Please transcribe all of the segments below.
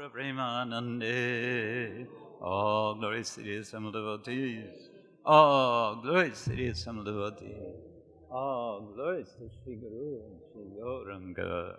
Gaura Premanande. All glories to the Assembled Devotees. All glories to the Assembled Devotees. All glories to Sri Guru and Sri Gauranga.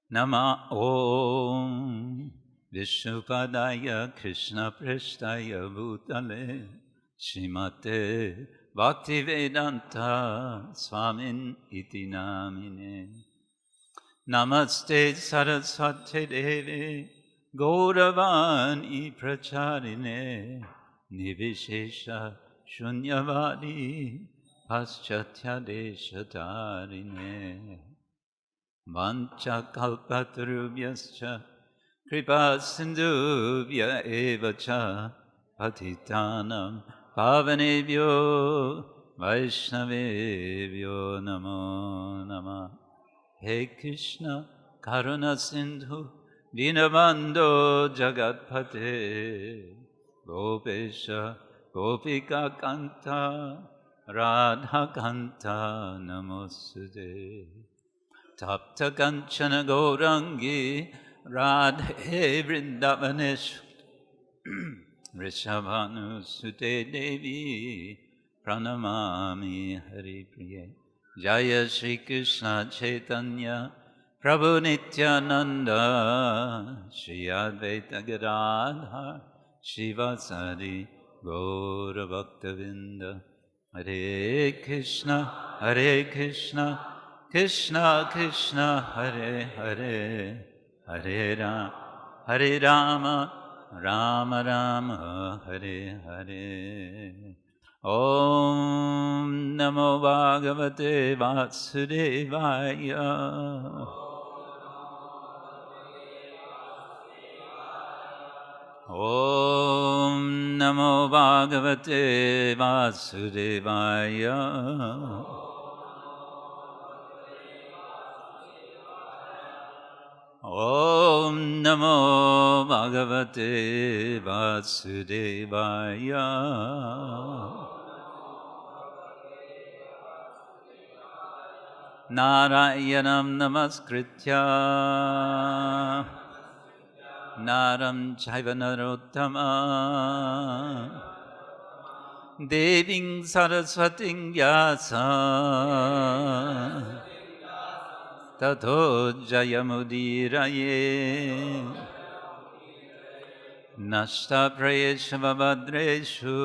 Nama Om Vishnupadaya Krishna Preshtaya Bhutale Srimate Bhaktivedanta Swamin Iti Namine Namaste Saraswati Devi Gauravani Pracharine Nivishesha Shunyavadi Paschatya Deshatarine Vancha kalpatarubhyascha kripa sindhubhya evacha patitanam pavanebhyo vaishnavebhyo namo namah. He Krishna karuna sindhu dinabandho jagatpate gopesha gopika kanta radha kanta namostude. Tapta Kanchana Gaurangi Radhe Vrindavaneshwari Rishabhanu Sute Devi Pranamami Hari Priye. Jaya Shri Krishna Chaitanya Prabhu Nityananda Shri Advaita Gadadhar Shivasari Gaura Bhaktavinda. Hare Krishna Hare Krishna Krishna Krishna Hare Hare Hare Rama Rama Rama Hare Hare. Om Namo Bhagavate Vasudevaya. Om Namo Bhagavate Vasudevaya. Om Namo Bhagavate Vasudevaya. Narayanam Namaskritya Naram Chaiva Narottama Deving Saraswating Vyasa Tato Jayamudiraye Nashta Prayesha Vabhadreshu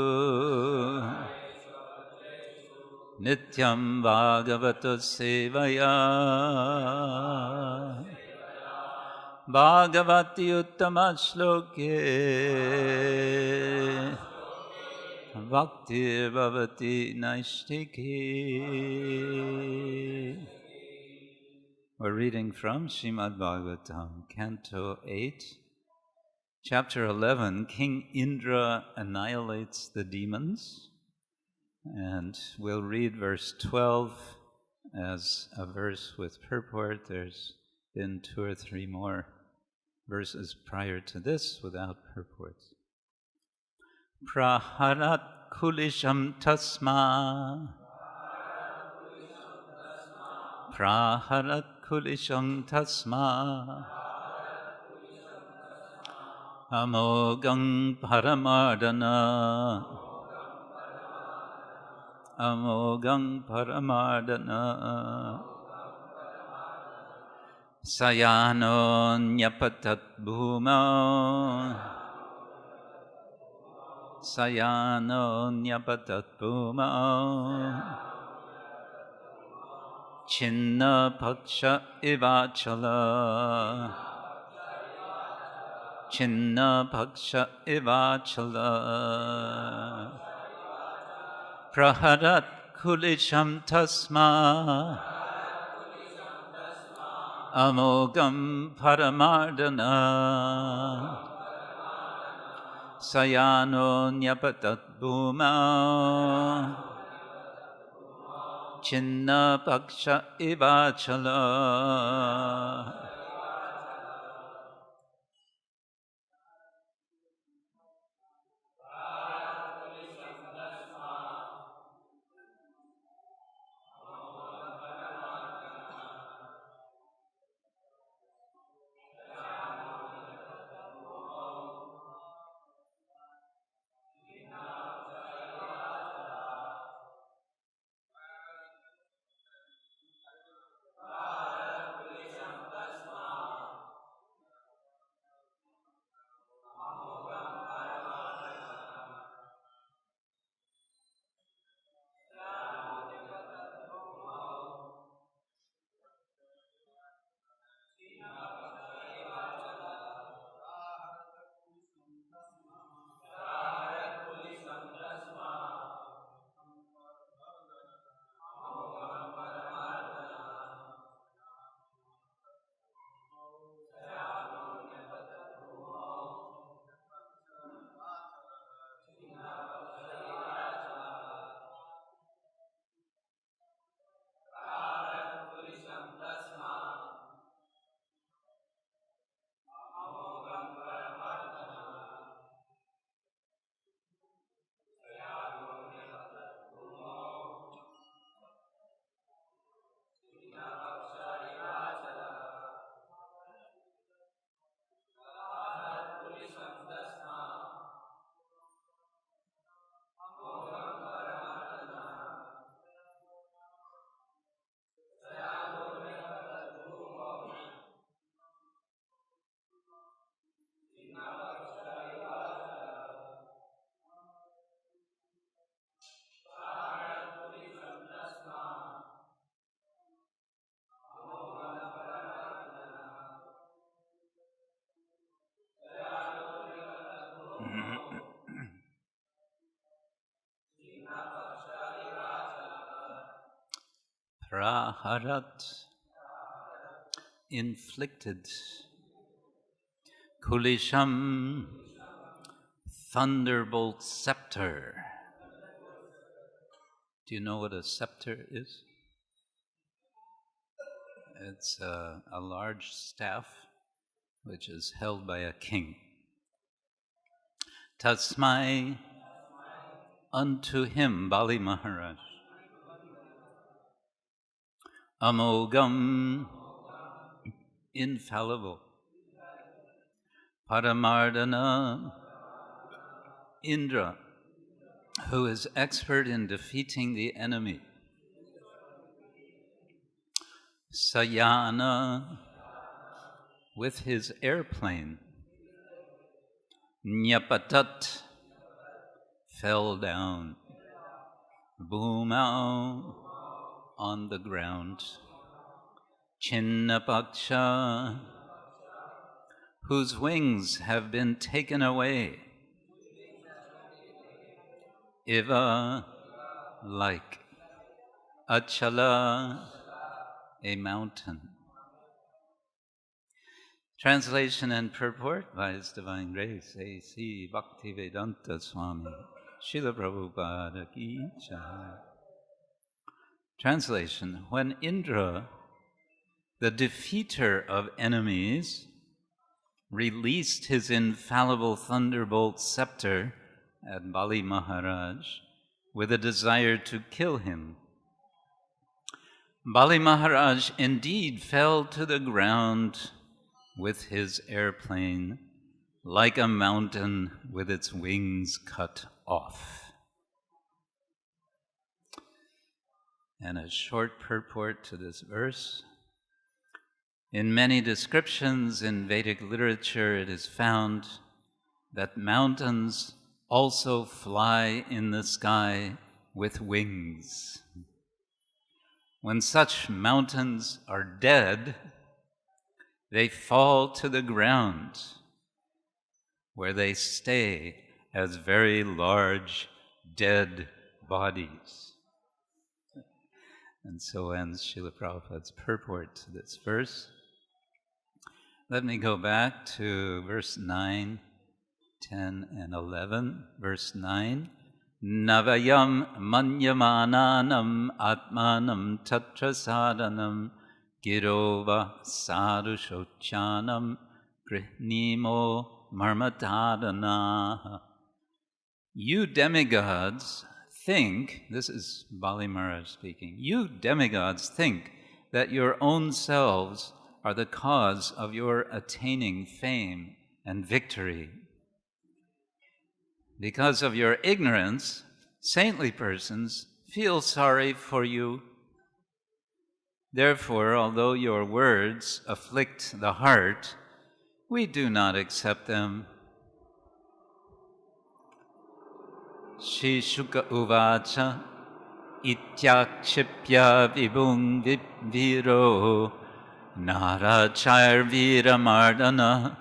Nityam Bhagavato Sevaya Bhagavati Uttama Shloke Bhakti Bhavati Naishtiki. We're reading from Srimad Bhagavatam, Canto 8, Chapter 11, King Indra annihilates the demons. And we'll read verse 12 as a verse with purport. There's been 2 or 3 more verses prior to this without purports. Praharat kulisham tasma Praharat kulisham tasma Amogang paramardana Amogang paramardana Sayano nyapatat bhuma Sayano nyapatat bhuma Chinna paksha ivachala Chinna paksha ivachala Praharat kulisham tasma Amogam paramardana Sayano nyapatat bhuma Chinna paksha ivachala Praharat, inflicted. Kulisham, thunderbolt scepter. Do you know what a scepter is? It's a large staff which is held by a king. Tasmai, unto him, Bali Maharaj. Amogam, infallible. Paramardana, Indra, who is expert in defeating the enemy. Sayana, with his airplane. Nyapatat, fell down. Bhumau, on the ground. Chinnapaksha, whose wings have been taken away. Iva, like. Achala, a mountain. Translation and purport by His Divine Grace, A.C. Bhaktivedanta Swami, Srila Prabhupada Ki Jai. Translation: when Indra, the defeater of enemies, released his infallible thunderbolt scepter at Bali Maharaj with a desire to kill him, Bali Maharaj indeed fell to the ground with his airplane like a mountain with its wings cut off. And a short purport to this verse. In many descriptions in Vedic literature, it is found that mountains also fly in the sky with wings. When such mountains are dead, they fall to the ground, where they stay as very large dead bodies. And so ends Srila Prabhupada's purport to this verse. Let me go back to verse 9, 10, and 11. Verse 9. Navayam manyamananam atmanam tatra sadhanam girova sadhushochanam grihnimo marmatadana. You demigods think, this is Bali Maharaj speaking, you demigods think that your own selves are the cause of your attaining fame and victory. Because of your ignorance, saintly persons feel sorry for you. Therefore, although your words afflict the heart, we do not accept them. Shishuka uvacha ityakshipya vibhung viro narachayar viramardana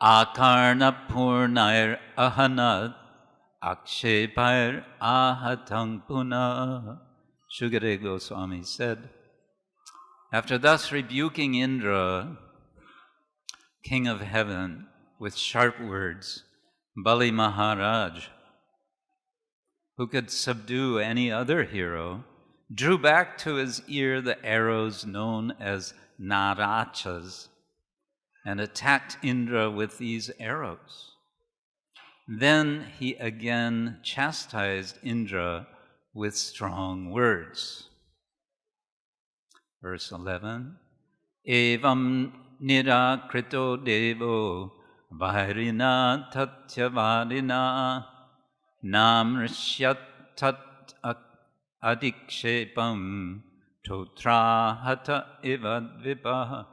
akarna purnair ahanat akshepair ahatang puna. Shukadeva Goswami said, after thus rebuking Indra, king of heaven, with sharp words, Bali Maharaj, who could subdue any other hero, drew back to his ear the arrows known as narachas and attacked Indra with these arrows. Then he again chastised Indra with strong words. Verse 11, Evam nirakrito devo vairina tatyavadina namrishyat tat adikshepam totrahata evadvipaha.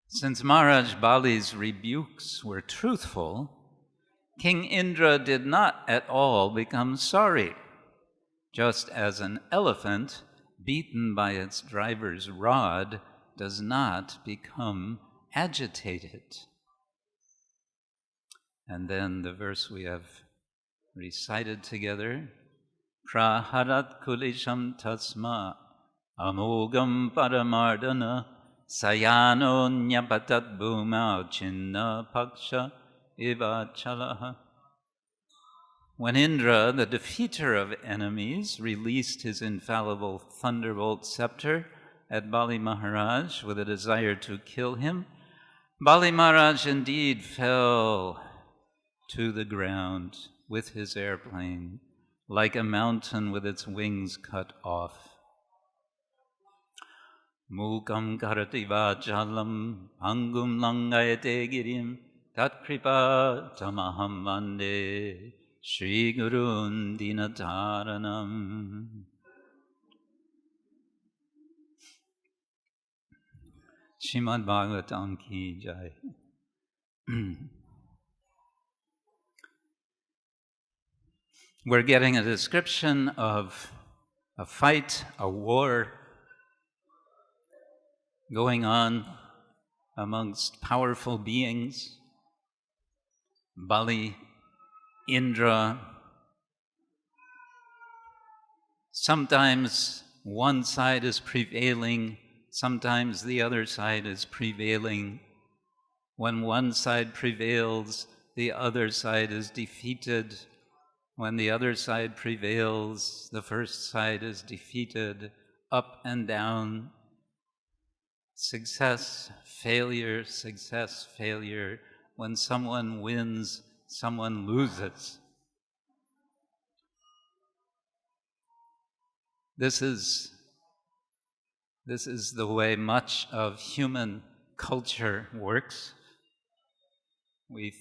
Since Maharaj Bali's rebukes were truthful, King Indra did not at all become sorry, just as an elephant beaten by its driver's rod does not become agitated. And then the verse we have recited together, Praharat kulisham tasma amogam paramardana sayano nyapatat bhuma chinna paksha iva chalaha. When Indra, the defeater of enemies, released his infallible thunderbolt scepter at Bali Maharaj with a desire to kill him, Bali Maharaj indeed fell to the ground with his airplane, like a mountain with its wings cut off. Mukam karati vachalam angum langayate girim tatkripa tamaham vande Shri Gurun Dinataranam. Srimad Bhagavatam ki jai. We're getting a description of a fight, a war going on amongst powerful beings. Bali, Indra. Sometimes one side is prevailing, sometimes the other side is prevailing. When one side prevails, the other side is defeated. When the other side prevails, the first side is defeated. Up and down, success, failure, success, failure. When someone wins, someone loses. This is the way much of human culture works. We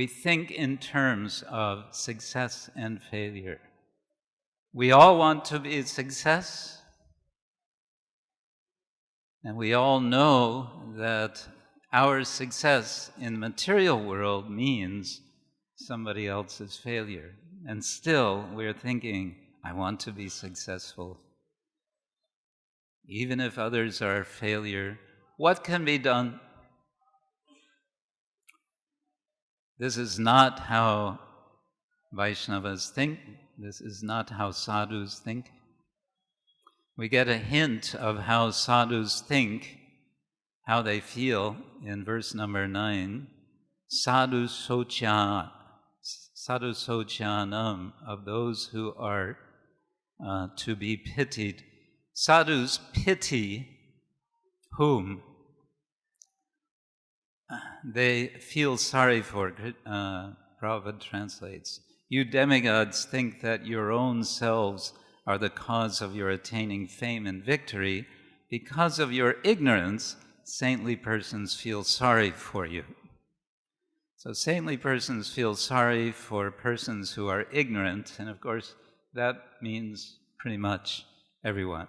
think in terms of success and failure. We all want to be a success, and we all know that our success in the material world means somebody else's failure. And still we're thinking, I want to be successful. Even if others are a failure, what can be done? This is not how Vaishnavas think. This is not how sadhus think. We get a hint of how sadhus think, how they feel in verse number 9. Sadhu sochanam, of those who are to be pitied. Sadhus pity whom? They feel sorry for. Prabhupada translates, you demigods think that your own selves are the cause of your attaining fame and victory. Because of your ignorance, saintly persons feel sorry for you. So saintly persons feel sorry for persons who are ignorant, and of course that means pretty much everyone.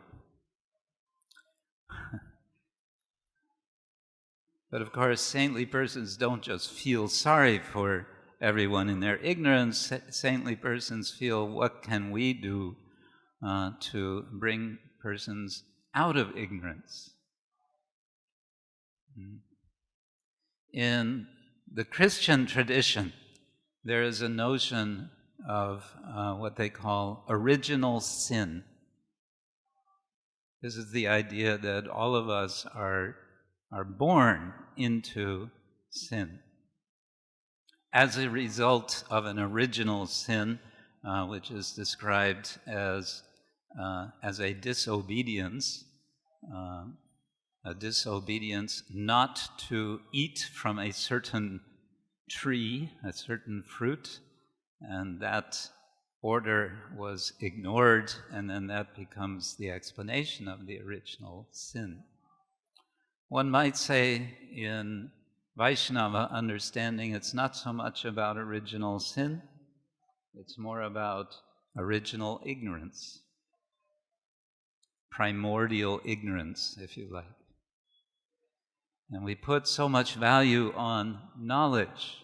But of course, saintly persons don't just feel sorry for everyone in their ignorance. Saintly persons feel, what can we do to bring persons out of ignorance? In the Christian tradition, there is a notion of what they call original sin. This is the idea that all of us are born into sin. As a result of an original sin, which is described as a disobedience not to eat from a certain tree, a certain fruit, and that order was ignored, and then that becomes the explanation of the original sin. One might say in Vaishnava understanding, it's not so much about original sin, it's more about original ignorance, primordial ignorance, if you like. And we put so much value on knowledge,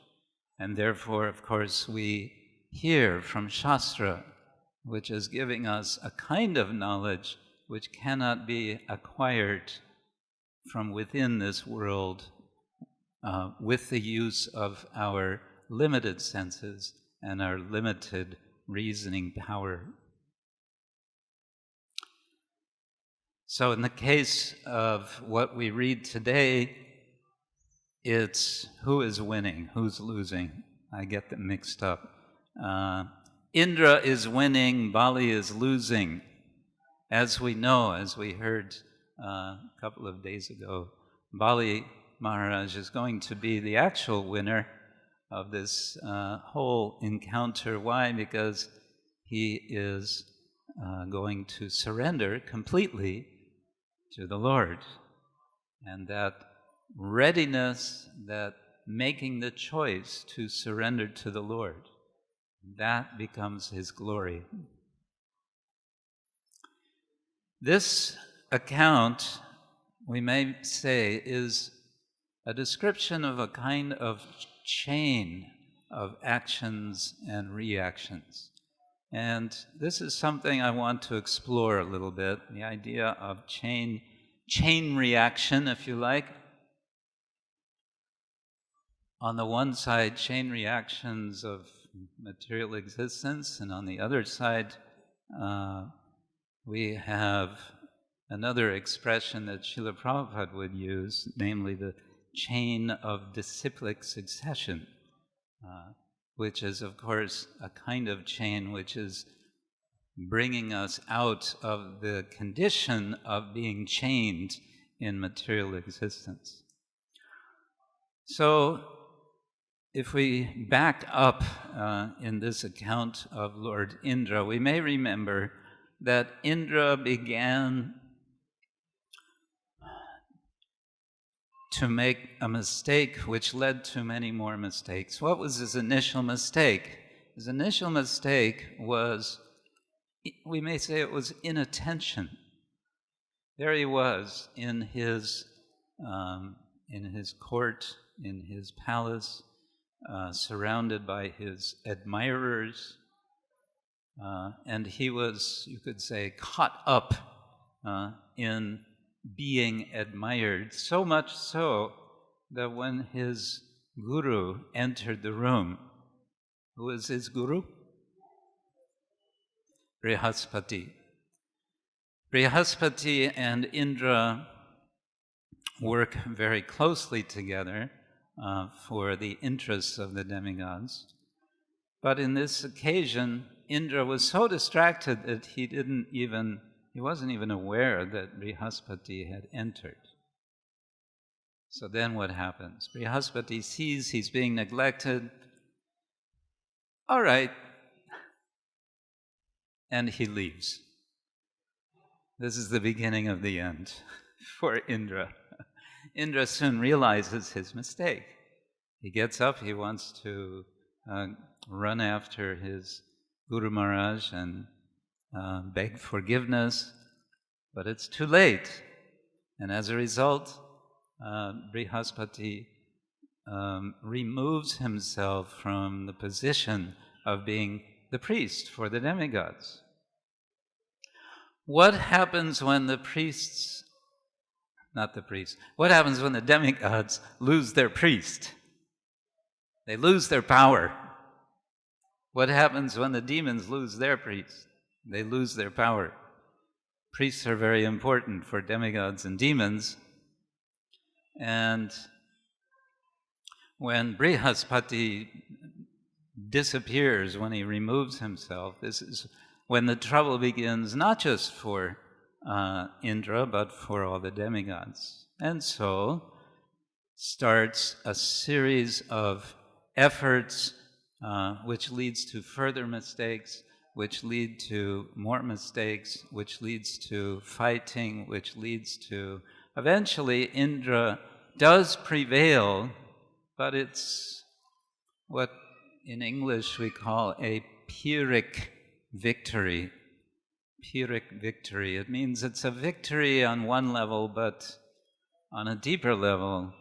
and therefore, of course, we hear from Shastra, which is giving us a kind of knowledge which cannot be acquired from within this world with the use of our limited senses and our limited reasoning power. So in the case of what we read today, it's who is winning, who's losing. I get them mixed up. Indra is winning, Bali is losing. As we know, as we heard a couple of days ago, Bali Maharaj is going to be the actual winner of this whole encounter. Why? Because he is going to surrender completely to the Lord. And that readiness, that making the choice to surrender to the Lord, that becomes his glory. This account, we may say, is a description of a kind of chain of actions and reactions. And this is something I want to explore a little bit, the idea of chain reaction, if you like. On the one side, chain reactions of material existence, and on the other side, we have another expression that Srila Prabhupada would use, namely the chain of disciplic succession, which is, of course, a kind of chain which is bringing us out of the condition of being chained in material existence. So, if we back up in this account of Lord Indra, we may remember that Indra began to make a mistake which led to many more mistakes. What was his initial mistake? His initial mistake was, we may say it was inattention. There he was in his court, in his palace, surrounded by his admirers, and he was, you could say, caught up in being admired, so much so that when his guru entered the room, who was his guru? Brihaspati. Brihaspati and Indra work very closely together for the interests of the demigods. But in this occasion, Indra was so distracted that he wasn't even aware that Brihaspati had entered. So then what happens? Brihaspati sees he's being neglected. All right. And he leaves. This is the beginning of the end for Indra. Indra soon realizes his mistake. He gets up, he wants to run after his Guru Maharaj and beg forgiveness, but it's too late. And as a result, Brihaspati removes himself from the position of being the priest for the demigods. What happens when what happens when the demigods lose their priest? They lose their power. What happens when the demons lose their priest? They lose their power. Priests are very important for demigods and demons. And when Brihaspati disappears, when he removes himself, this is when the trouble begins, not just for Indra, but for all the demigods. And so starts a series of efforts which leads to further mistakes, which lead to more mistakes, which leads to fighting, which leads to... Eventually, Indra does prevail, but it's what in English we call a Pyrrhic victory. Pyrrhic victory. It means it's a victory on one level, but on a deeper level,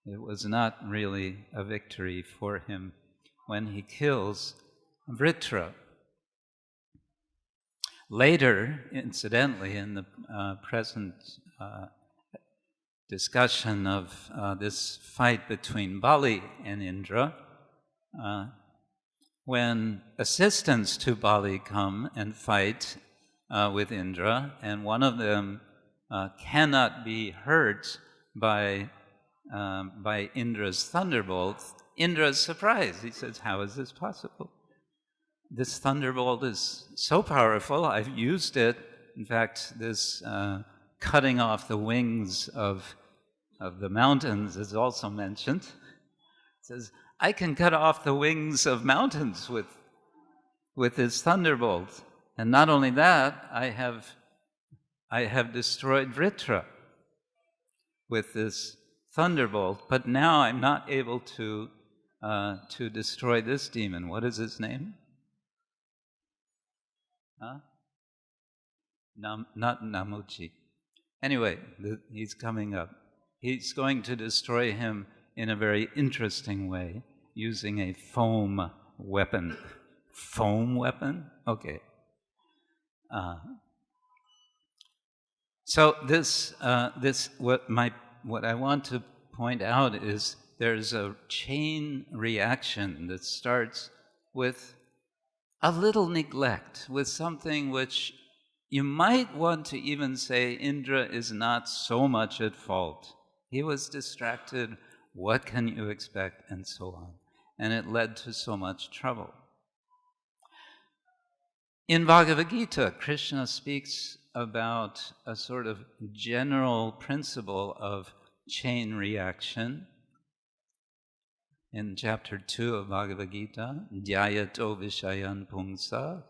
it was not really a victory for him when he kills Vritra. Later, incidentally, in the present discussion of this fight between Bali and Indra, when assistants to Bali come and fight with Indra, and one of them cannot be hurt by Indra's thunderbolt, Indra's surprised. He says, "How is this possible? This thunderbolt is so powerful, I've used it. In fact, this cutting off the wings of the mountains is also mentioned. It says, I can cut off the wings of mountains with this thunderbolt. And not only that, I have destroyed Vritra with this thunderbolt, but now I'm not able to destroy this demon." What is his name? Huh? Not Namuchi. Anyway, he's coming up. He's going to destroy him in a very interesting way, using a foam weapon. Foam weapon? Okay. So what I want to point out is there's a chain reaction that starts with a little neglect, with something which you might want to even say Indra is not so much at fault. He was distracted, what can you expect, and so on. And it led to so much trouble. In Bhagavad Gita, Krishna speaks about a sort of general principle of chain reaction. In chapter 2 of Bhagavad Gita, Dhyayato Vishayan Pungsa,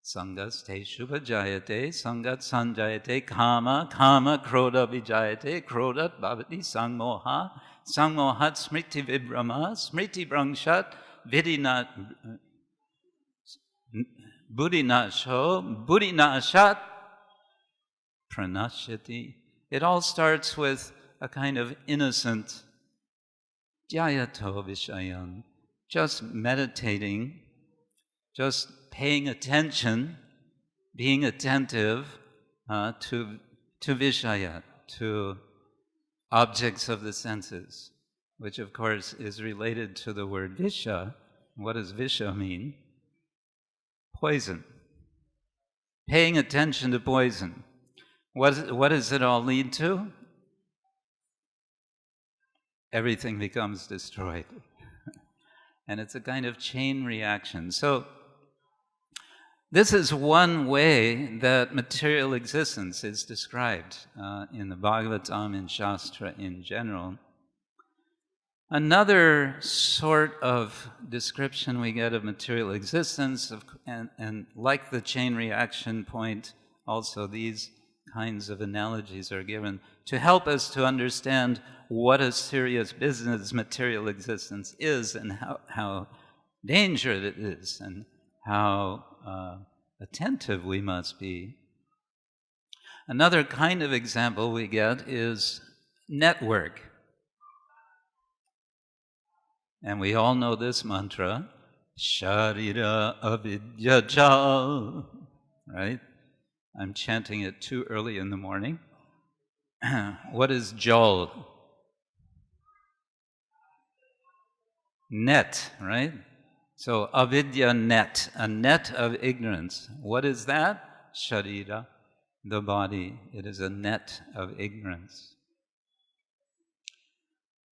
Sangas Te Shubha Jayate, Sangat Sanjayate, Kama, Kama Krodha Vijayate, Krodhat Bhavati Sangmoha, Sangmohat Smriti Vibrama, Smriti Brangshat, Buddhinasho, Buddhinashat, Pranashyati. It all starts with a kind of innocent Dhyayato Vishayan, just meditating, just paying attention, being attentive to Vishaya, to objects of the senses, which of course is related to the word Visha. What does Visha mean? Poison. Paying attention to poison. What does it all lead to? Everything becomes destroyed. And it's a kind of chain reaction. So this is one way that material existence is described in the Bhagavatam and Shastra in general. Another sort of description we get of material existence, and like the chain reaction point, also these kinds of analogies are given to help us to understand what a serious business material existence is, and how dangerous it is, and how attentive we must be. Another kind of example we get is network. And we all know this mantra, Sharira Avidya Jal, right? I'm chanting it too early in the morning. What is Jal? Net, right? So avidya net, a net of ignorance. What is that? Sharira, the body. It is a net of ignorance.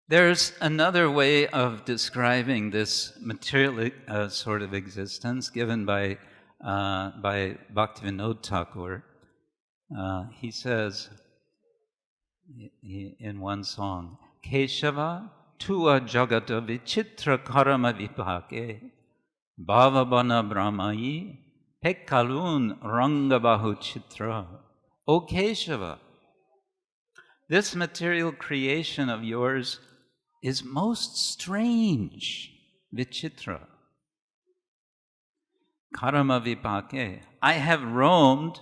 There's another way of describing this material sort of existence given by Bhaktivinoda Thakur. He says in one song, Keshava Tua Jagata Vichitra Karama Vipake Bhavabana Brahmayi Pekkalun Rangabahu Chitra. O Keshava, this material creation of yours is most strange, Vichitra. Karama Vipake. I have roamed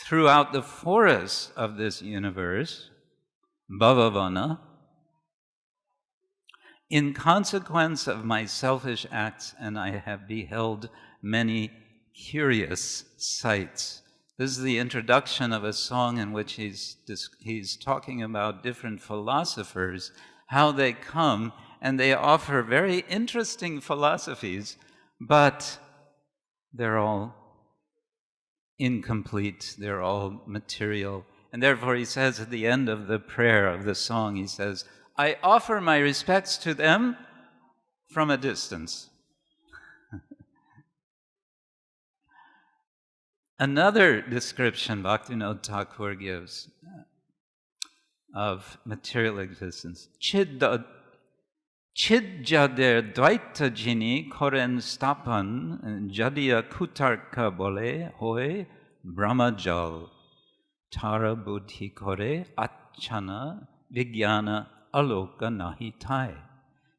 throughout the forests of this universe, Bhavavana, in consequence of my selfish acts, and I have beheld many curious sights. This is the introduction of a song in which he's talking about different philosophers, how they come and they offer very interesting philosophies, but they're all incomplete, they're all material. And therefore he says at the end of the prayer of the song, he says, I offer my respects to them from a distance. Another description Bhaktivinoda Thakur gives of material existence. Chidjader dvaita jini koren stapan jadiya kutarka bole hoy brahmajal tara buddhi kore achana vigyana aloka nahitai.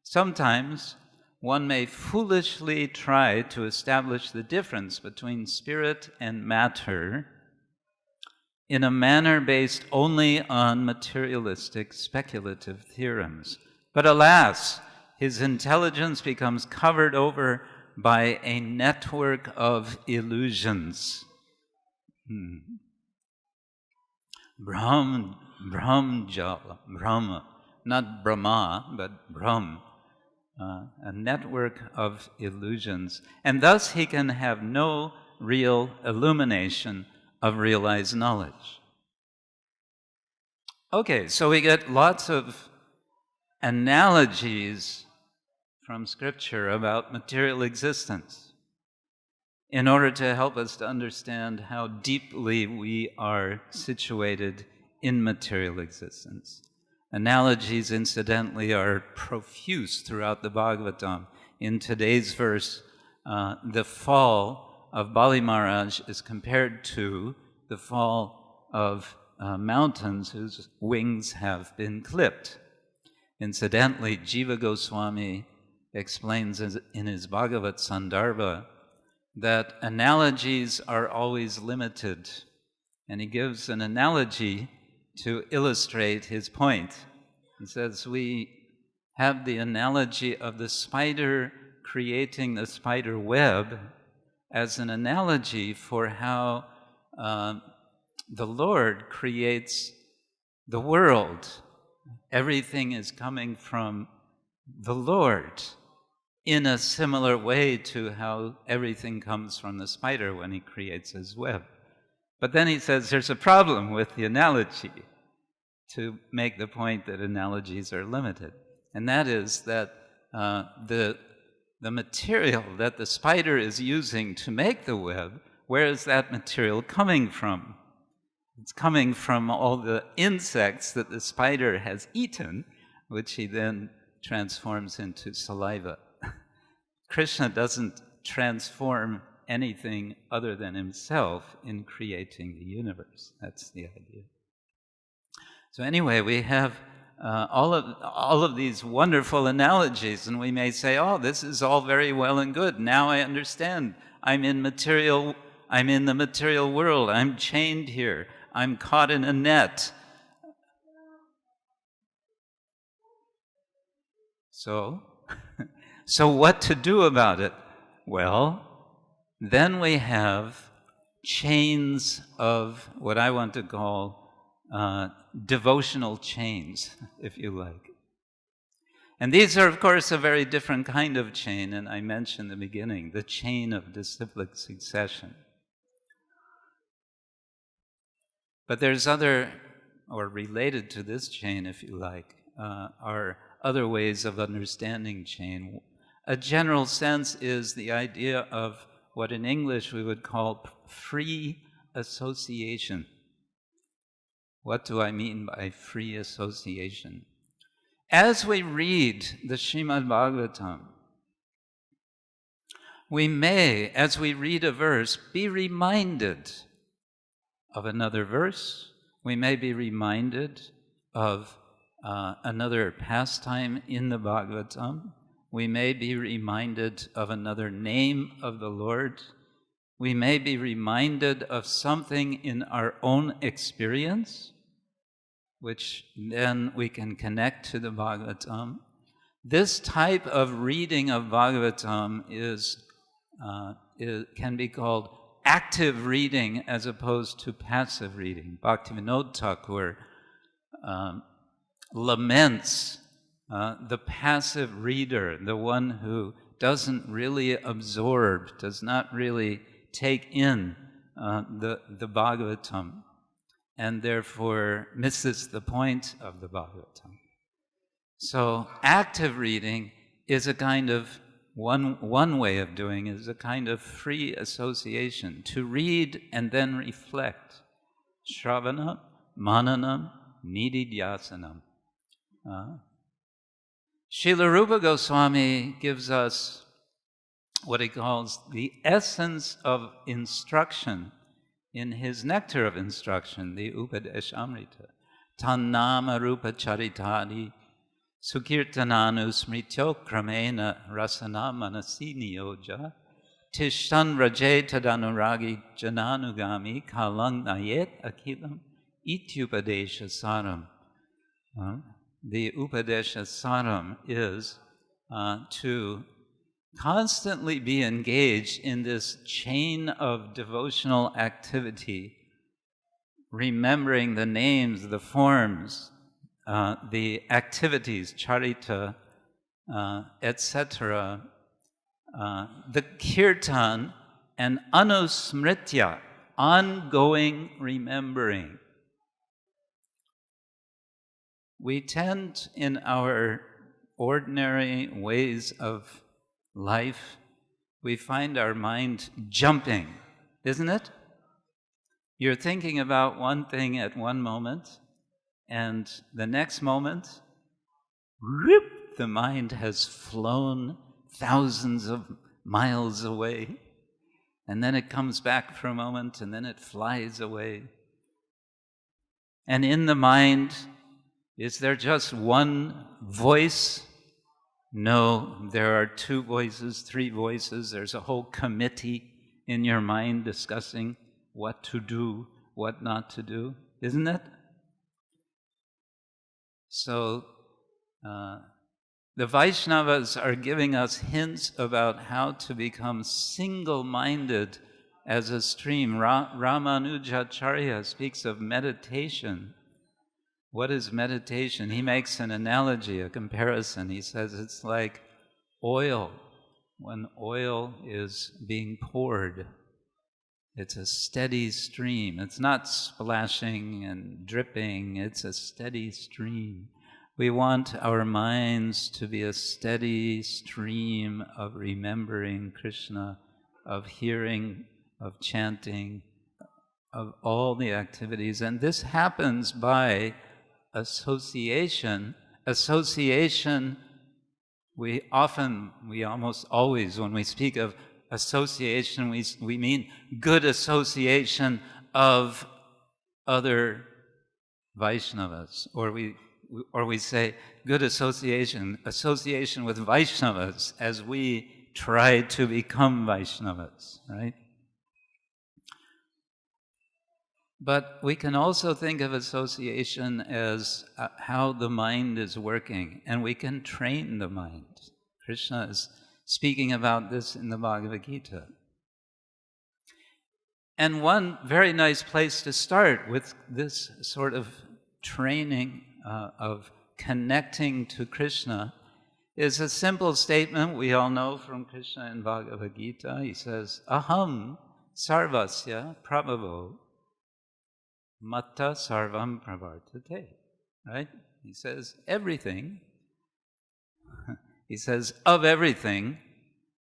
Sometimes one may foolishly try to establish the difference between spirit and matter in a manner based only on materialistic speculative theorems. But alas, his intelligence becomes covered over by a network of illusions. Brahma, not Brahma, but Brahm. A network of illusions, and thus he can have no real illumination of realized knowledge. Okay, so we get lots of analogies from Scripture about material existence in order to help us to understand how deeply we are situated in material existence. Analogies, incidentally, are profuse throughout the Bhagavatam. In today's verse, the fall of Bali Maharaj is compared to the fall of mountains whose wings have been clipped. Incidentally, Jiva Goswami explains in his Bhagavat Sandarbha that analogies are always limited. And he gives an analogy to illustrate his point. He says, we have the analogy of the spider creating the spider web as an analogy for how the Lord creates the world. Everything is coming from the Lord in a similar way to how everything comes from the spider when he creates his web. But then he says there's a problem with the analogy, to make the point that analogies are limited. And that is that the material that the spider is using to make the web, where is that material coming from? It's coming from all the insects that the spider has eaten, which he then transforms into saliva. Krishna doesn't transform anything other than himself in creating the universe. That's the idea. So anyway, we have all of these wonderful analogies, and we may say, oh, this is all very well and good. Now I understand. I'm in the material world. I'm chained here. I'm caught in a net. So what to do about it? Well, then we have chains of what I want to call devotional chains, if you like. And these are, of course, a very different kind of chain, and I mentioned in the beginning, the chain of disciplic succession. But there's other, or related to this chain, if you like, are other ways of understanding chain. A general sense is the idea of what in English we would call free association. What do I mean by free association? As we read the Srimad Bhagavatam, we may, as we read a verse, be reminded of another verse. We may be reminded of another pastime in the Bhagavatam. We may be reminded of another name of the Lord. We may be reminded of something in our own experience, which then we can connect to the Bhagavatam. This type of reading of Bhagavatam can be called active reading as opposed to passive reading. Bhaktivinoda Thakur laments the passive reader, the one who doesn't really absorb, does not really take in the Bhagavatam, and therefore misses the point of the Bhagavatam. So active reading is a kind of, one way of doing it is a kind of free association, to read and then reflect. Shravana, mananam, nididhyasanam. Srila Rupa Goswami gives us what he calls the essence of instruction in his nectar of instruction, the Upadeshamrita. Tannama rupa charitadi sukirtananu smrityo kramena rasana manasi niyoja tishtan raje tadanuragi jananugami kalang nayet akilam ityupadesha saram. The Upadesha Saram is to constantly be engaged in this chain of devotional activity, remembering the names, the forms, the activities, charita, etc., the kirtan, and anusmritya, ongoing remembering. We tend, in our ordinary ways of life, we find our mind jumping, isn't it? You're thinking about one thing at one moment, and the next moment, whoop, the mind has flown thousands of miles away, and then it comes back for a moment, and then it flies away. And in the mind, is there just one voice? No, there are two voices, three voices. There's a whole committee in your mind discussing what to do, what not to do, isn't it? So, the Vaishnavas are giving us hints about how to become single-minded as a stream. Ramanujacharya speaks of meditation. What is meditation? He makes an analogy, a comparison. He says it's like oil. When oil is being poured, it's a steady stream. It's not splashing and dripping. It's a steady stream. We want our minds to be a steady stream of remembering Krishna, of hearing, of chanting, of all the activities. And this happens by association. Association, we almost always, when we speak of association, we mean good association of other Vaishnavas, or we say good association with Vaishnavas as we try to become Vaishnavas, right? But we can also think of association as how the mind is working, and we can train the mind. Krishna is speaking about this in the Bhagavad Gita. And one very nice place to start with this sort of training of connecting to Krishna is a simple statement we all know from Krishna in Bhagavad Gita. He says, Aham sarvasya prabhavo matta sarvam pravartate. Right? He says everything. He says of everything,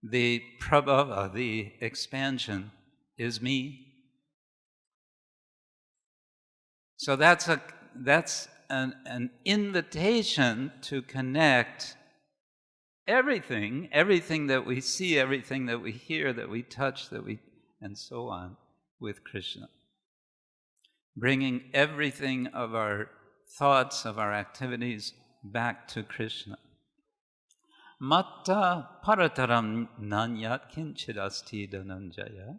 the prabhava, the expansion, is me. So that's an invitation to connect everything that we see, everything that we hear, that we touch, and so on, with Krishna. Bringing everything of our thoughts, of our activities, back to Krishna. Matta parataram nanyat kinchidasti dhananjaya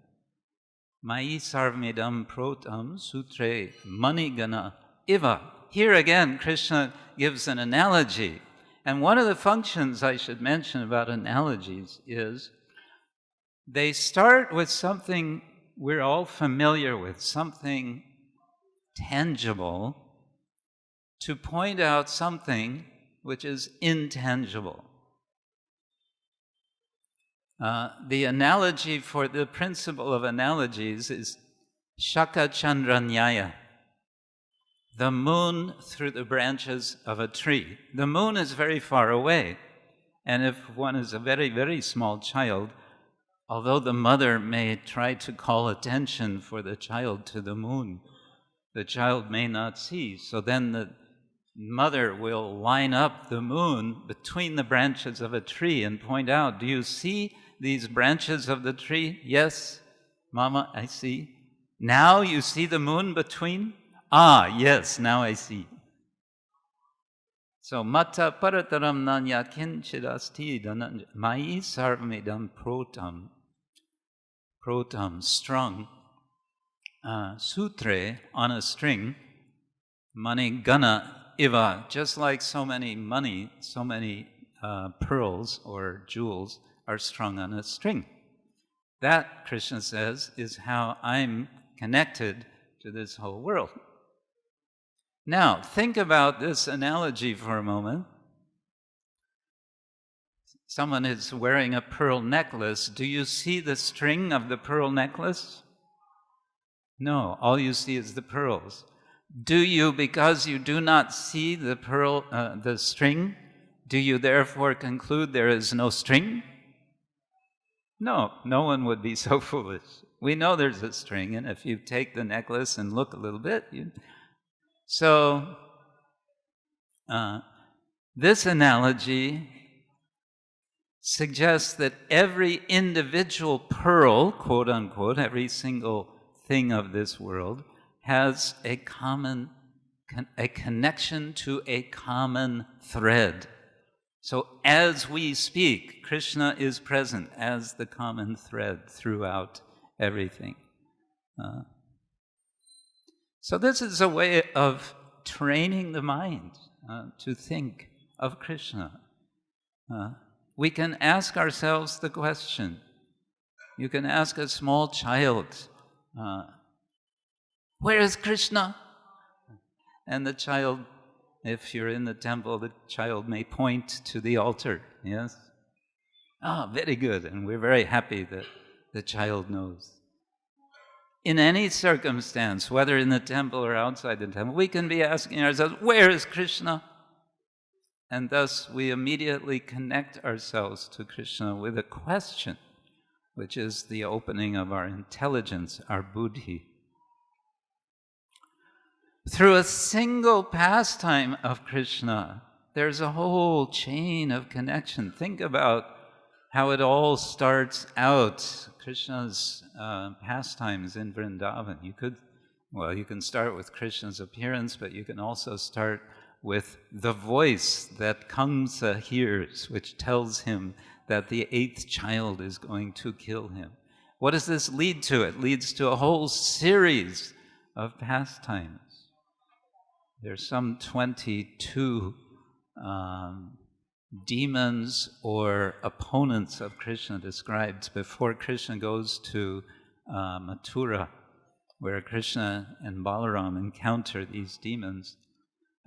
Mai sarvmedam protam sutre manigana iva. Here again, Krishna gives an analogy. And one of the functions I should mention about analogies is they start with something we're all familiar with, something tangible, to point out something which is intangible. The analogy for the principle of analogies is Shaka Chandra Nyaya, the moon through the branches of a tree. The moon is very far away, and if one is a very, very small child, although the mother may try to call attention for the child to the moon, the child may not see. So then the mother will line up the moon between the branches of a tree and point out, do you see these branches of the tree? Yes, Mama, I see. Now you see the moon between? Ah, yes, now I see. So, Mata parataram nanya kinchidasti dhananja mai sarvamidam protam. Protam, strung, sutre, on a string, mani gana iva, just like so many money, so many pearls or jewels are strung on a string. That, Krishna says, is how I'm connected to this whole world. Now, think about this analogy for a moment. Someone is wearing a pearl necklace. Do you see the string of the pearl necklace? No, all you see is the pearls. Do you, because you do not see the pearl, the string, do you therefore conclude there is no string? No, no one would be so foolish. We know there's a string, and if you take the necklace and look a little bit, So, this analogy suggests that every individual pearl, quote unquote, every single thing of this world, has a connection to a common thread. So as we speak, Krishna is present as the common thread throughout everything. So this is a way of training the mind to think of Krishna. We can ask ourselves the question. You can ask a small child, where is Krishna? And the child, if you're in the temple, the child may point to the altar, yes? Ah, very good, and we're very happy that the child knows. In any circumstance, whether in the temple or outside the temple, we can be asking ourselves, where is Krishna? And thus we immediately connect ourselves to Krishna with a question, which is the opening of our intelligence, our buddhi. Through a single pastime of Krishna, there's a whole chain of connection. Think about how it all starts out. Krishna's pastimes in Vrindavan. You can start with Krishna's appearance, but you can also start with the voice that Kamsa hears, which tells him that the 8th child is going to kill him. What does this lead to? It leads to a whole series of pastimes. There's some 22 demons or opponents of Krishna described before Krishna goes to Mathura, where Krishna and Balaram encounter these demons.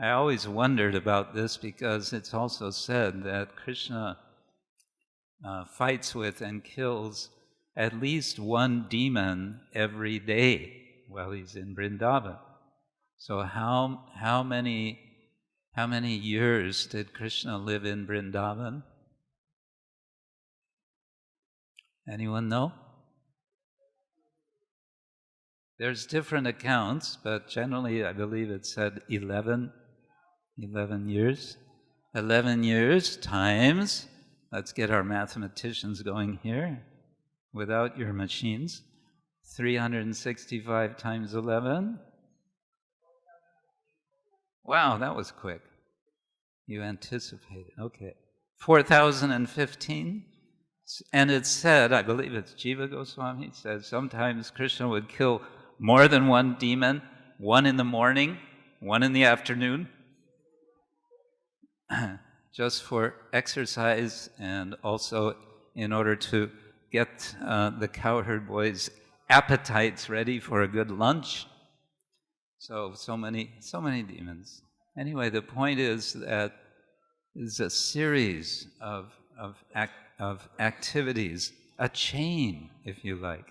I always wondered about this because it's also said that Krishna fights with and kills at least one demon every day while he's in Vrindavan. So how many years did Krishna live in Vrindavan? Anyone know? There's different accounts, but generally I believe it said 11 years. 11 years times, let's get our mathematicians going here, without your machines, 365 times 11. Wow, that was quick. You anticipated, okay. 4,015, and it's said, I believe it's Jiva Goswami, says sometimes Krishna would kill more than one demon, one in the morning, one in the afternoon, just for exercise and also in order to get the cowherd boys' appetites ready for a good lunch. So many demons. Anyway, the point is that is a series of activities, a chain, if you like.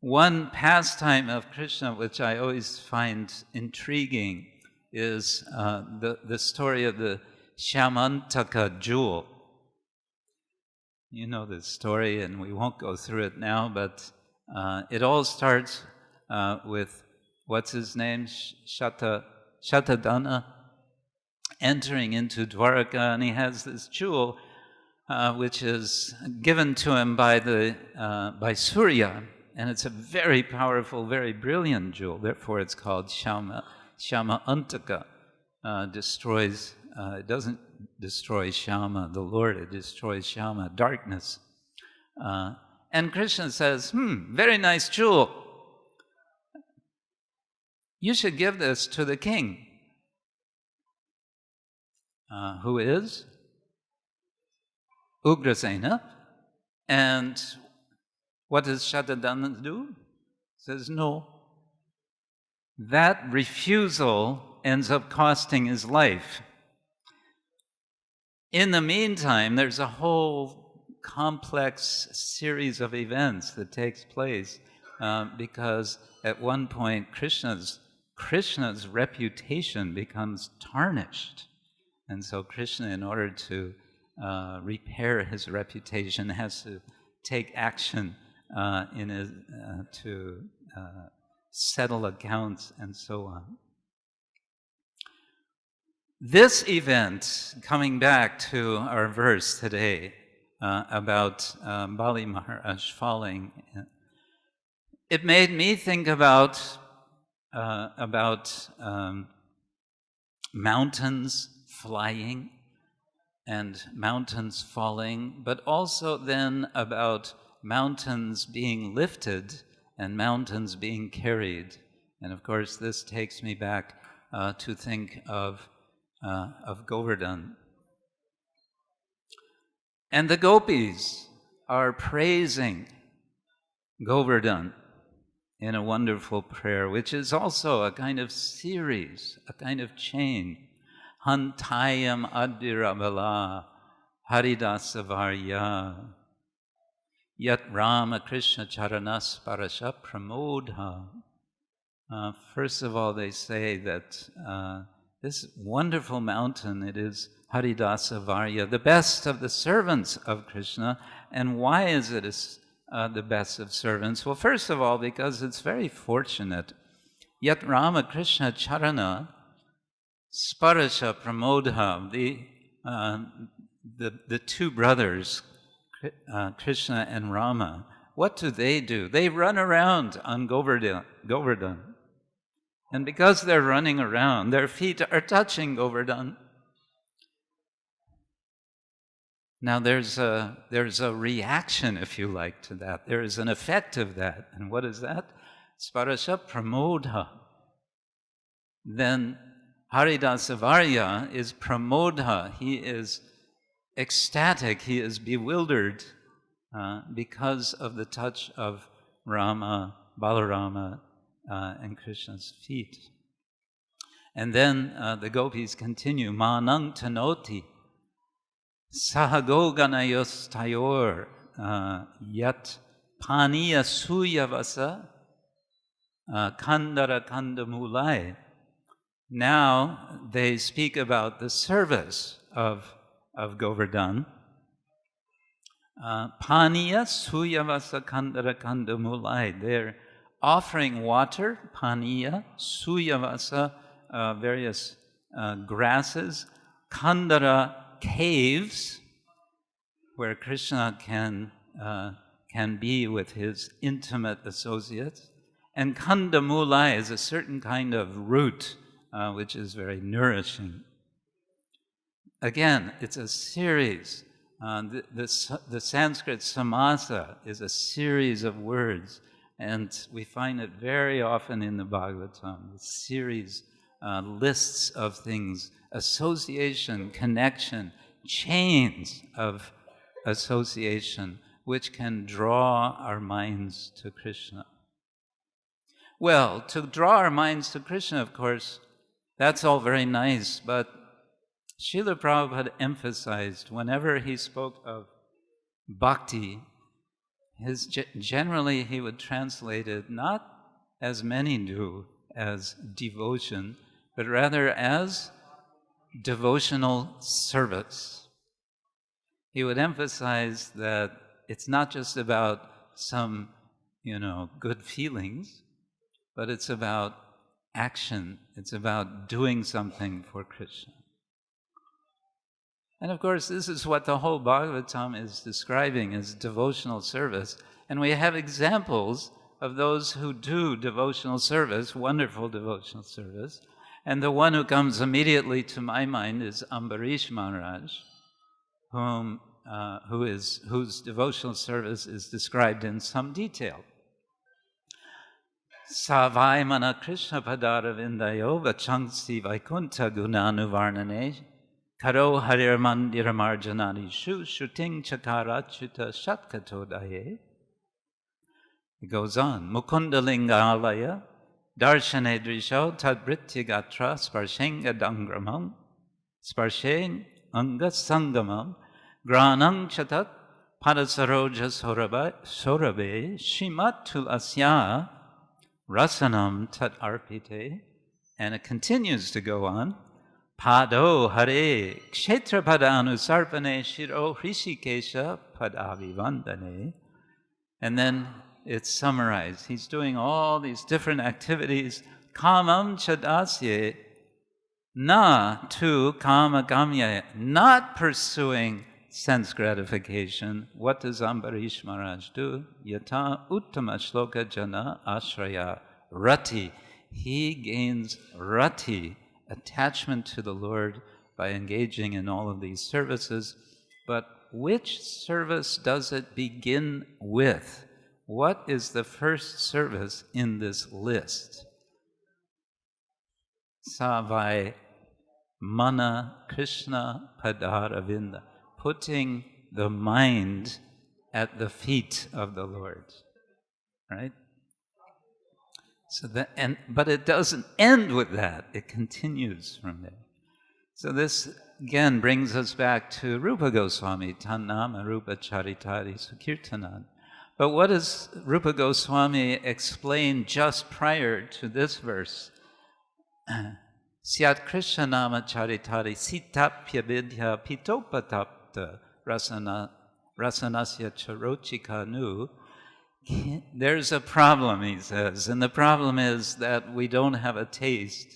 One pastime of Krishna, which I always find intriguing, is the story of the Shamantaka jewel. You know the story, and we won't go through it now, but it all starts with, what's his name? Shatadana, entering into Dwaraka, and he has this jewel which is given to him by Surya, and it's a very powerful, very brilliant jewel. Therefore, it's called Shama Antaka. Destroys. It doesn't destroy Shama, the Lord. It destroys Shama, darkness. And Krishna says, very nice jewel. You should give this to the king. Who is Ugrasena. And what does Shatadana do? Says no. That refusal ends up costing his life. In the meantime, there's a whole complex series of events that takes place because at one point Krishna's reputation becomes tarnished. And so Krishna, in order to repair his reputation, has to take action to settle accounts and so on. This event, coming back to our verse today about Bali Maharaj falling, it made me think about mountains flying and mountains falling, but also then about mountains being lifted and mountains being carried. And of course, this takes me back to think of Govardhan. And the gopis are praising Govardhan in a wonderful prayer, which is also a kind of series, a kind of chain. Hantayam Adiravala Haridasavarya Yat Rama Krishna Charanas Parasha Pramodha. First of all, they say that this wonderful mountain, it is Haridasavarya, the best of the servants of Krishna. And why is it the best of servants? Well, first of all, because it's very fortunate. Yat Rama Krishna Charana Sparasha Pramodha, the two brothers, Krishna and Rama, what do? They run around on Govardhan. And because they're running around, their feet are touching Govardhan. Now there's a reaction, if you like, to that. There is an effect of that. And what is that? Sparasha Pramodha. Then Haridasavarya is Pramodha. He is ecstatic, he is bewildered because of the touch of Rama, Balarama, and Krishna's feet. And then the gopis continue, Manang Tanoti, Sahagoganayos Tayor, Yat Paniya Suyavasa, Kandara Kandamulai. Now they speak about the service of Govardhan. Paniya Suyavasa Kandara Kandamulai. They're offering water, Paniya, Suyavasa, various grasses, Kandara, caves, where Krishna can be with his intimate associates. And Kandamulai is a certain kind of root which is very nourishing. Again, it's a series. The Sanskrit samasa is a series of words, and we find it very often in the Bhagavatam, series, lists of things, association, connection, chains of association, which can draw our minds to Krishna. Well, to draw our minds to Krishna, of course, that's all very nice, but Srila Prabhupada emphasized whenever he spoke of bhakti, generally he would translate it not as many do as devotion, but rather as devotional service. He would emphasize that it's not just about some, good feelings, but it's about action. It's about doing something for Krishna. And of course, this is what the whole Bhagavatam is describing as devotional service. And we have examples of those who do devotional service, wonderful devotional service. And the one who comes immediately to my mind is Ambarish Maharaj, whose devotional service is described in some detail. Savai mana Krishna padara vindayo vachangsi vaikunta gunanuvarnane karo harir mandiramarjanani shu shuting chakara chuta shatkatodaye. It goes on. Mukunda lingalaya darshane drisho tadbrityagatra sparshenga dangramam sparsheng anga sangamam granang chatat padasaroja sorabe shimatul asya rasanam tat arpite. And it continues to go on. Pado Hare Kshetra padanu sarpane shiro hrishikesha padavivandane. And then it's summarized. He's doing all these different activities. Kamam chadasye na tu kama gamya, not pursuing sense gratification. What does Ambarish Maharaj do? Yata uttama shloka jana ashraya rati. He gains rati, attachment to the Lord, by engaging in all of these services. But which service does it begin with? What is the first service in this list? Savai mana Krishna padaravinda, putting the mind at the feet of the Lord, right? So but it doesn't end with that. It continues from there. So this again brings us back to Rupa Goswami, Tannama Rupa Charitari Sukirtanan. But what does Rupa Goswami explain just prior to this verse? Syat Krishna Nama Charitari Sitapya Vidya Pitopatapta Rasanasya Charochika Nu. There's a problem, he says, and the problem is that we don't have a taste.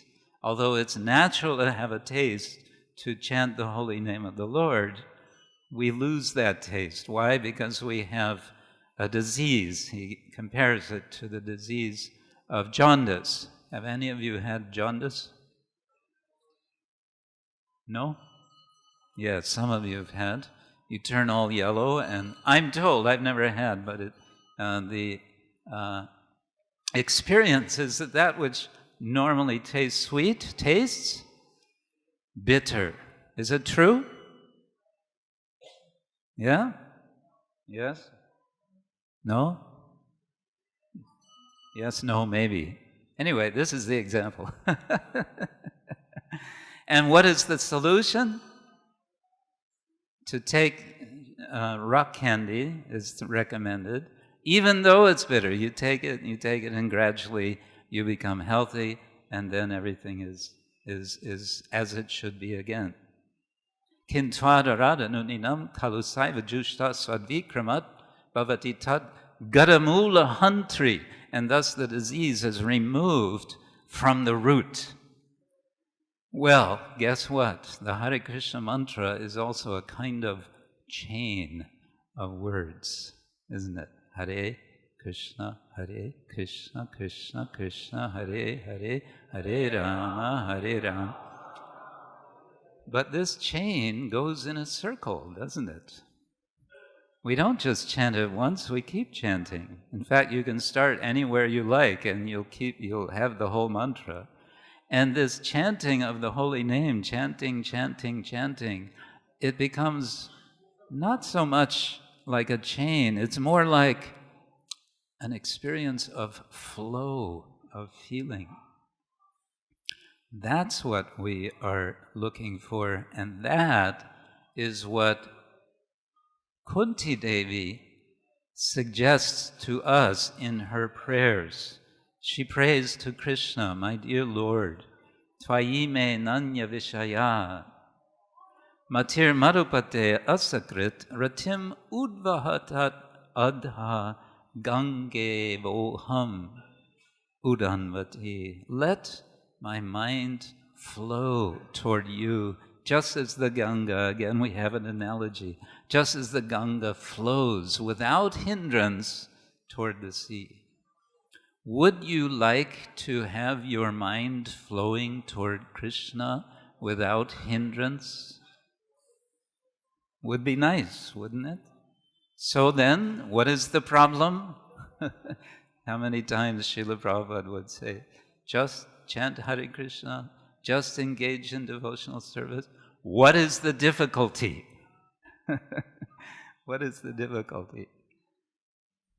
Although it's natural to have a taste to chant the holy name of the Lord, we lose that taste. Why? Because we have a disease. He compares it to the disease of jaundice. Have any of you had jaundice? No? Yes, some of you have had. You turn all yellow, and I'm told, I've never had, but the experience is that which normally tastes sweet tastes bitter. Is it true? Yeah? Yes? No? Yes, no, maybe. Anyway, this is the example. And what is the solution? To take rock candy is recommended. Even though it's bitter, you take it, and gradually you become healthy, and then everything is as it should be again. Kintvadarada nuninam kalusaiva jushta swadvikramat bhavati tad gadamula hantri. And thus the disease is removed from the root. Well, guess what? The Hare Krishna mantra is also a kind of chain of words, isn't it? Hare Krishna, Krishna Krishna, Hare Hare, Hare Rama, Hare Rama. But this chain goes in a circle, doesn't it? We don't just chant it once, we keep chanting. In fact, you can start anywhere you like and you'll have the whole mantra. And this chanting of the holy name, chanting, it becomes not so much like a chain, it's more like an experience of flow, of feeling. That's what we are looking for, and that is what Kunti Devi suggests to us in her prayers. She prays to Krishna, my dear Lord, Tvayime Nanya Vishaya, Matir Marupate Asakrit, Ratim Udvahatat Adha Gange Voham Udanvati. Let my mind flow toward you, just as the Ganga, again we have an analogy, just as the Ganga flows without hindrance toward the sea. Would you like to have your mind flowing toward Krishna without hindrance? Would be nice, wouldn't it? So then, what is the problem? How many times Srila Prabhupada would say, just chant Hare Krishna, just engage in devotional service. What is the difficulty? What is the difficulty?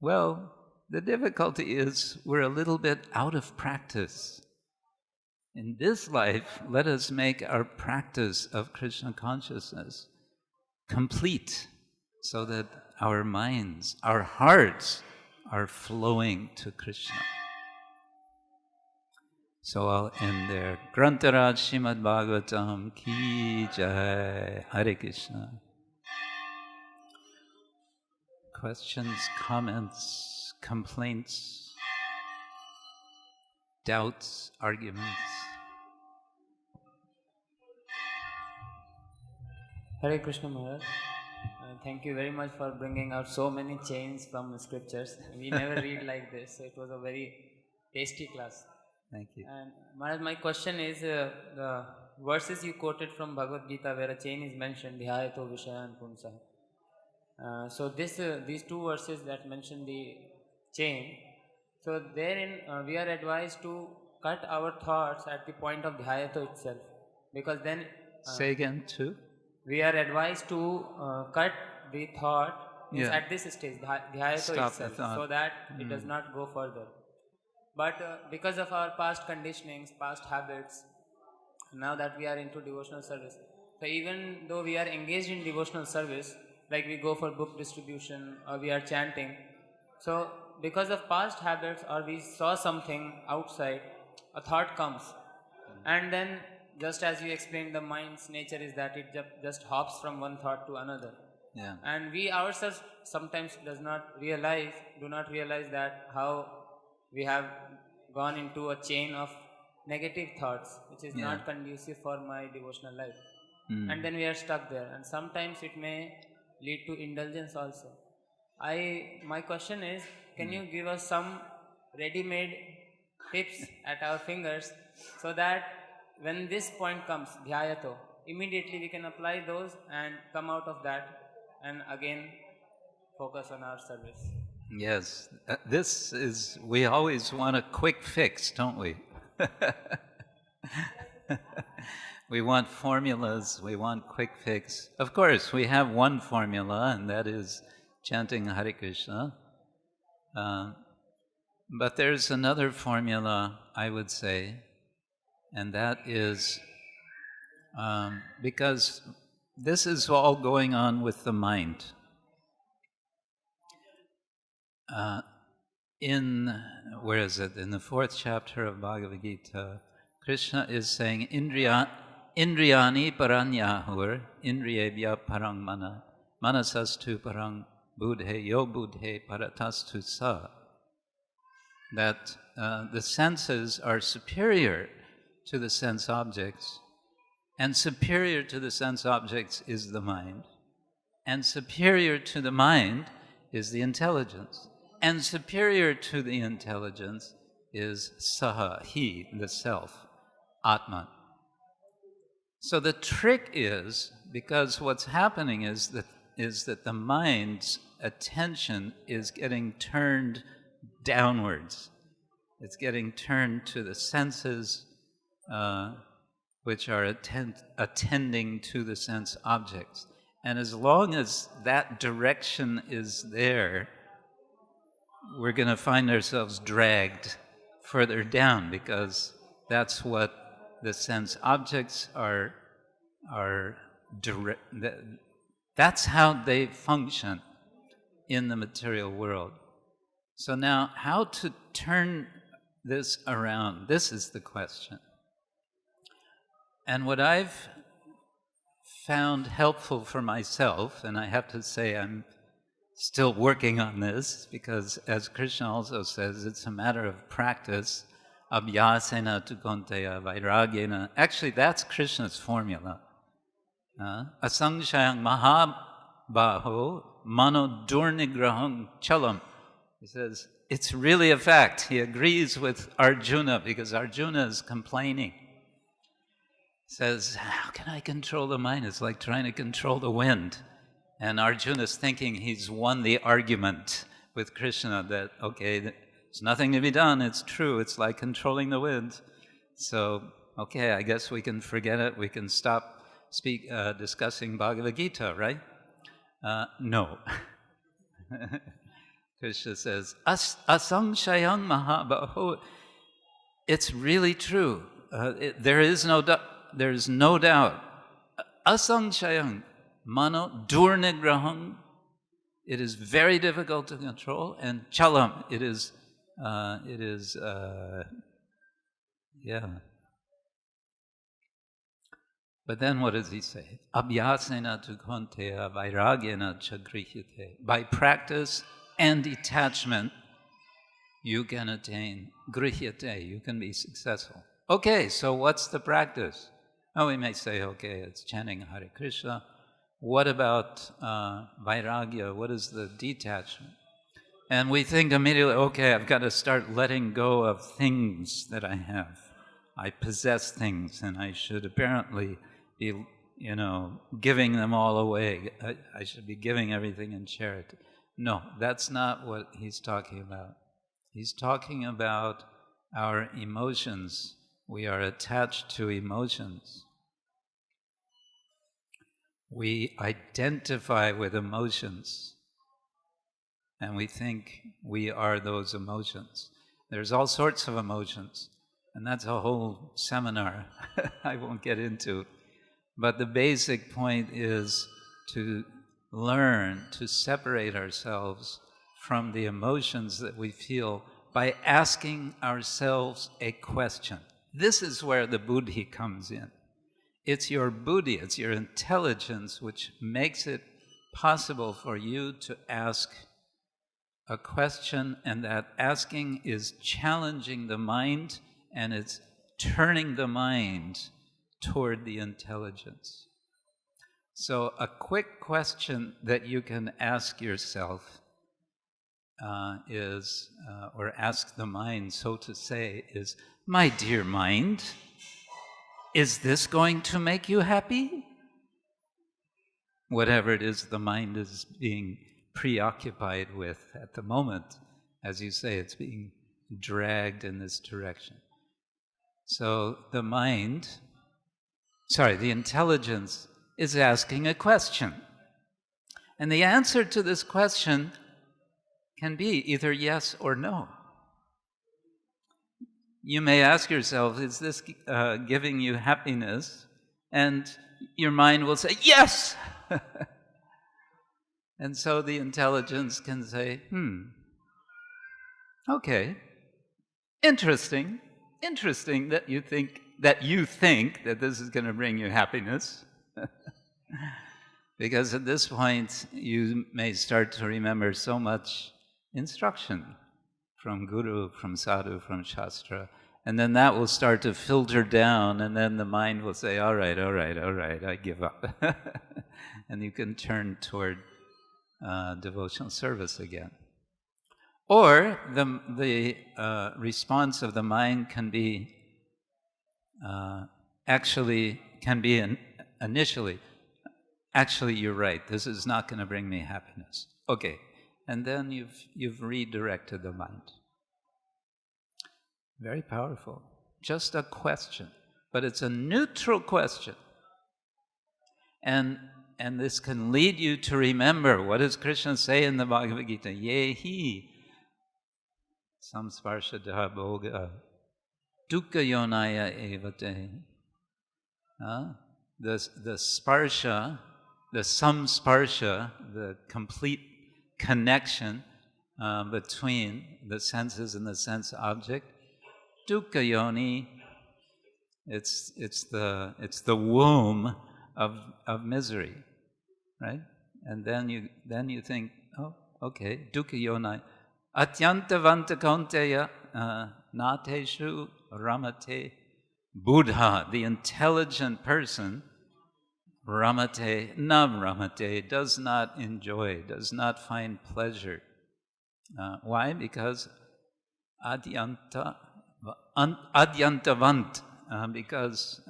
Well, the difficulty is we're a little bit out of practice. In this life, let us make our practice of Krishna consciousness complete so that our minds, our hearts are flowing to Krishna. So I'll end there. Grantaraj Srimad Bhagavatam Ki Jai. Hare Krishna. Questions, comments, complaints, doubts, arguments? Hare Krishna Maharaj. Thank you very much for bringing out so many chains from the scriptures. We never read like this, so it was a very tasty class. Thank you. And Maharaj, my question is the verses you quoted from Bhagavad Gita where a chain is mentioned, Dhyayato Vishayan Punsa. So these two verses that mention the chain, so therein we are advised to cut our thoughts at the point of Dhyayato itself, because then... Say again, too? We are advised to cut the thought at this stage, Dhyayato itself, so that it does not go further. But because of our past conditionings, past habits, now that we are into devotional service, so even though we are engaged in devotional service, like we go for book distribution or we are chanting, so because of past habits or we saw something outside, a thought comes. And then, just as you explained, the mind's nature is that it just hops from one thought to another. Yeah. And we ourselves sometimes do not realize that how we have gone into a chain of negative thoughts, which is not conducive for my devotional life. And then we are stuck there. And sometimes it may lead to indulgence also. My question is, can you give us some ready-made tips at our fingers so that when this point comes, Dhyayato, immediately we can apply those and come out of that and again focus on our service? Yes, we always want a quick fix, don't we? We want formulas, we want quick fix. Of course, we have one formula, and that is chanting Hare Krishna. But there's another formula, I would say, and that is because this is all going on with the mind. In the 4th chapter of Bhagavad Gita, Krishna is saying, Indriyani paranyahur, indriyebhya parang mana, manasastu parang buddhe, yo buddhe paratastu sa. That the senses are superior to the sense objects, and superior to the sense objects is the mind, and superior to the mind is the intelligence, and superior to the intelligence is saha, he, the self, atman. So the trick is, because what's happening is that the mind's attention is getting turned downwards. It's getting turned to the senses, which are attending to the sense objects. And as long as that direction is there, we're going to find ourselves dragged further down, because that's what the sense objects are direct. That's how they function in the material world. So now, how to turn this around? This is the question. And what I've found helpful for myself, and I have to say I'm still working on this, because as Krishna also says, it's a matter of practice. Abhyasena tu konteya vairagyena. Actually, that's Krishna's formula. Asangshayang mahabaho mano durnigraham chalam. He says, it's really a fact. He agrees with Arjuna, because Arjuna is complaining. He says, how can I control the mind? It's like trying to control the wind. And Arjuna's thinking he's won the argument with Krishna that, okay, there's nothing to be done, it's true, it's like controlling the wind. So, okay, I guess we can forget it, we can stop discussing Bhagavad Gita, right? No. Krishna says, asangshayang mahabaho. It's really true. There is no doubt. Asangshayang mano durnigraham. It is very difficult to control, and chalam. It is. But then what does he say? Abhyasena tu konteya vairagyena cha grihyate. By practice and detachment, you can attain grihyate, you can be successful. Okay, so what's the practice? Oh, we may say, okay, it's chanting Hare Krishna. What about vairagya? What is the detachment? And we think immediately, okay, I've got to start letting go of things that I have. I possess things, and I should apparently be, giving them all away. I should be giving everything in charity. No, that's not what he's talking about. He's talking about our emotions. We are attached to emotions. We identify with emotions, and we think we are those emotions. There's all sorts of emotions, and that's a whole seminar I won't get into. But the basic point is to learn to separate ourselves from the emotions that we feel by asking ourselves a question. This is where the buddhi comes in. It's your buddhi, it's your intelligence which makes it possible for you to ask a question, and that asking is challenging the mind, and it's turning the mind toward the intelligence. So a quick question that you can ask yourself or ask the mind, so to say, is, my dear mind, is this going to make you happy? Whatever it is the mind is being preoccupied with at the moment, as you say, it's being dragged in this direction. So the intelligence is asking a question. And the answer to this question can be either yes or no. You may ask yourself, is this giving you happiness? And your mind will say, yes! And so the intelligence can say, okay, interesting that you think that this is going to bring you happiness. Because at this point, you may start to remember so much instruction from Guru, from Sadhu, from Shastra, and then that will start to filter down, and then the mind will say, all right, I give up. And you can turn toward devotional service again. Or the response of the mind can be initially, actually, you're right, this is not going to bring me happiness. Okay, and then you've redirected the mind. Very powerful. Just a question, but it's a neutral question. And this can lead you to remember, what does Krishna say in the Bhagavad Gita? Yehi samsparshadha bhoga dukkha yonaya evate. The sparsha, the samsparsha, the complete connection between the senses and the sense object, dukkha yoni, it's the womb of misery, right? And then you think, oh, okay, dukkha yoni, atyantavanta kaunteya nateshu ramate. Buddha, the intelligent person, ramate, nam ramate, does not enjoy, does not find pleasure. Why? Because adyantavant, because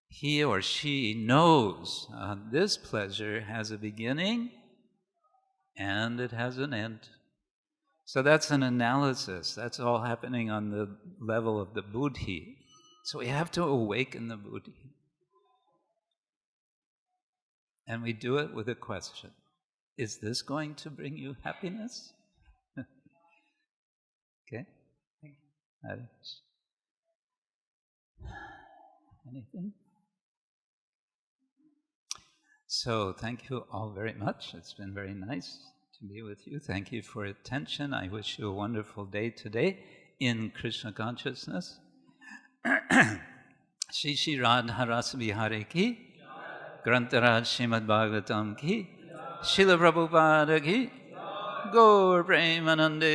he or she knows this pleasure has a beginning and it has an end. So that's an analysis. That's all happening on the level of the buddhi. So we have to awaken the buddhi. And we do it with a question. Is this going to bring you happiness? Okay? Anything? So thank you all very much. It's been very nice to be with you. Thank you for your attention. I wish you a wonderful day today in Krishna Consciousness. Shri Shri Radha Rasa Vihare ki, Grantaraj Srimad Bhagavatam ki, Srila Prabhupada ki, Gaur Premanande.